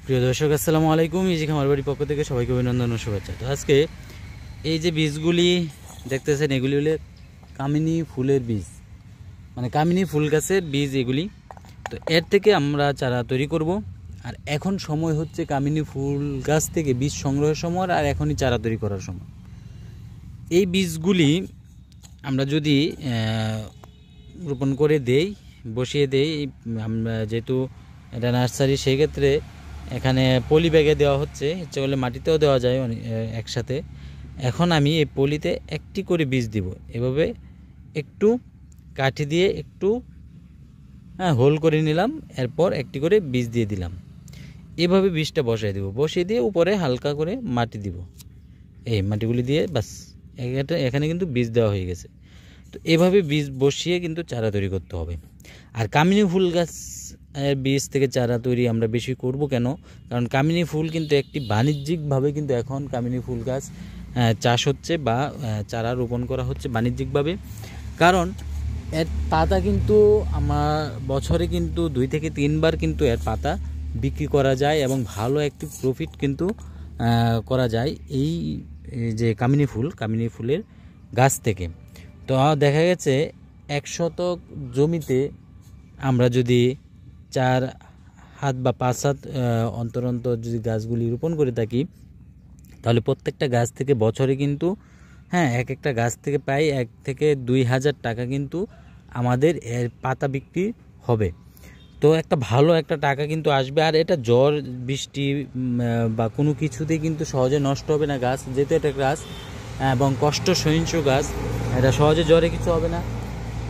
প্রিয় দর্শক, আসসালামু আলাইকুম। ইজি খামার বাড়ির পক্ষ থেকে সবাইকে অভিনন্দন ও শুভেচ্ছা। তো আজকে এই যে বীজগুলি দেখতেছেন, এগুলি হলে কামিনী ফুলের বীজ, মানে কামিনী ফুল গাছের বীজ এগুলি। তো এর থেকে আমরা চারা তৈরি করব। আর এখন সময় হচ্ছে কামিনী ফুল গাছ থেকে বীজ সংগ্রহের সময়, আর এখনই চারা তৈরি করার সময়। এই বীজগুলি আমরা যদি রোপণ করে দেই, বসিয়ে দেই, আমরা যেহেতু এটা নার্সারি, সেই ক্ষেত্রে এখানে পলি ব্যাগে দেওয়া হচ্ছে, ইচ্ছে করলে মাটিতেও দেওয়া যায় একসাথে। এখন আমি এই পলিতে একটি করে বীজ দিব, এভাবে একটু কাঠি দিয়ে একটু হোল করে নিলাম, এরপর একটি করে বীজ দিয়ে দিলাম। এভাবে বীজটা বসাই দেব, বসিয়ে দিয়ে উপরে হালকা করে মাটি দিব। এই মাটিগুলি দিয়ে বাস এখানে কিন্তু বীজ দেওয়া হয়ে গেছে। তো এভাবে বীজ বসিয়ে কিন্তু চারা তৈরি করতে হবে। আর কামিনী ফুল গাছ বীজ থেকে চারা তৈরি আমরা বেশি করব কেন? কারণ কামিনী ফুল কিন্তু একটি বাণিজ্যিকভাবে কিন্তু এখন কামিনী ফুল গাছ চাষ হচ্ছে বা চারা রোপণ করা হচ্ছে বাণিজ্যিকভাবে। কারণ এর পাতা কিন্তু আমার বছরে কিন্তু 2 থেকে 3 বার কিন্তু এর পাতা বিক্রি করা যায় এবং ভালো একটি প্রফিট কিন্তু করা যায় এই যে কামিনী ফুলের গাছ থেকে। তো দেখা গেছে 1 শতক জমিতে আমরা যদি 4 হাত বা 5 হাত অন্তর অন্তর যদি গাছগুলি রোপণ করে থাকি, তাহলে প্রত্যেকটা গাছ থেকে বছরে কিন্তু এক একটা গাছ থেকে প্রায় 1 থেকে 2 হাজার টাকা কিন্তু আমাদের এর পাতা বিক্রি হবে। তো একটা ভালো একটা টাকা কিন্তু আসবে। আর এটা ঝড় বৃষ্টি বা কোনো কিছুতেই কিন্তু সহজে নষ্ট হবে না গাছ, যেহেতু এটা গাছ এবং কষ্ট সহিষ্ণু গাছ, এটা সহজে জ্বরে কিছু হবে না।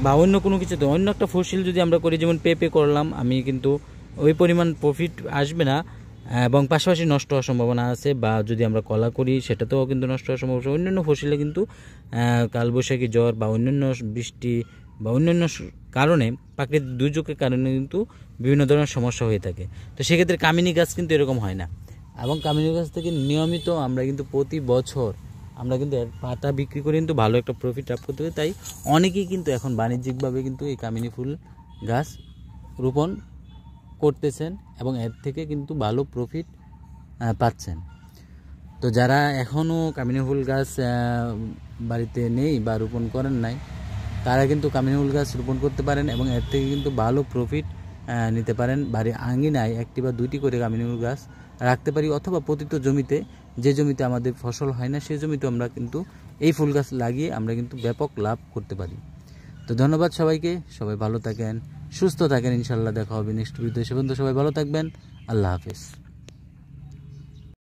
বা অন্য কোনো কিছুতে অন্য একটা ফসল যদি আমরা করি, যেমন পেঁপে করলাম, আমি কিন্তু ওই পরিমাণ প্রফিট আসবে না এবং পাশাপাশি নষ্ট হওয়ার সম্ভাবনা আছে। বা যদি আমরা কলা করি, সেটাতেও কিন্তু নষ্ট হওয়ার সম্ভাবনা। অন্যান্য ফসলে কিন্তু কালবৈশাখী ঝড় বা অন্যান্য বৃষ্টি বা অন্যান্য কারণে, প্রাকৃতিক দুর্যোগের কারণে কিন্তু বিভিন্ন ধরনের সমস্যা হয়ে থাকে। তো সেক্ষেত্রে কামিনী গাছ কিন্তু এরকম হয় না। এবং কামিনী গাছ থেকে নিয়মিত আমরা কিন্তু প্রতি বছর আমরা কিন্তু এর পাতা বিক্রি করে কিন্তু ভালো একটা প্রফিট লাভ করতে পারি। তাই অনেকেই কিন্তু এখন বাণিজ্যিকভাবে কিন্তু এই কামিনী ফুল গাছ রোপণ করতেছেন এবং এর থেকে কিন্তু ভালো প্রফিট পাচ্ছেন। তো যারা এখনও কামিনী ফুল গাছ বাড়িতে নেই বা রোপণ করেন নাই, তারা কিন্তু কামিনী ফুল গাছ রোপণ করতে পারেন এবং এর থেকে কিন্তু ভালো প্রফিট নিতে পারেন। বাড়ির আঙিনায় 1টি বা 2টি করে কামিনী ফুল গাছ রাখতে পারি, অথবা প্রতিটি জমিতে, যে জমিতে আমাদের ফসল হয় না সেই জমিতে আমরা কিন্তু এই ফুল গাছ লাগিয়ে আমরা কিন্তু ব্যাপক লাভ করতে পারি। তো ধন্যবাদ সবাইকে, সবাই ভালো থাকেন, সুস্থ থাকেন। ইনশাল্লাহ দেখা হবে নেক্সট ভিডিওতে। সে পর্যন্ত সবাই ভালো থাকবেন। আল্লাহ হাফেজ।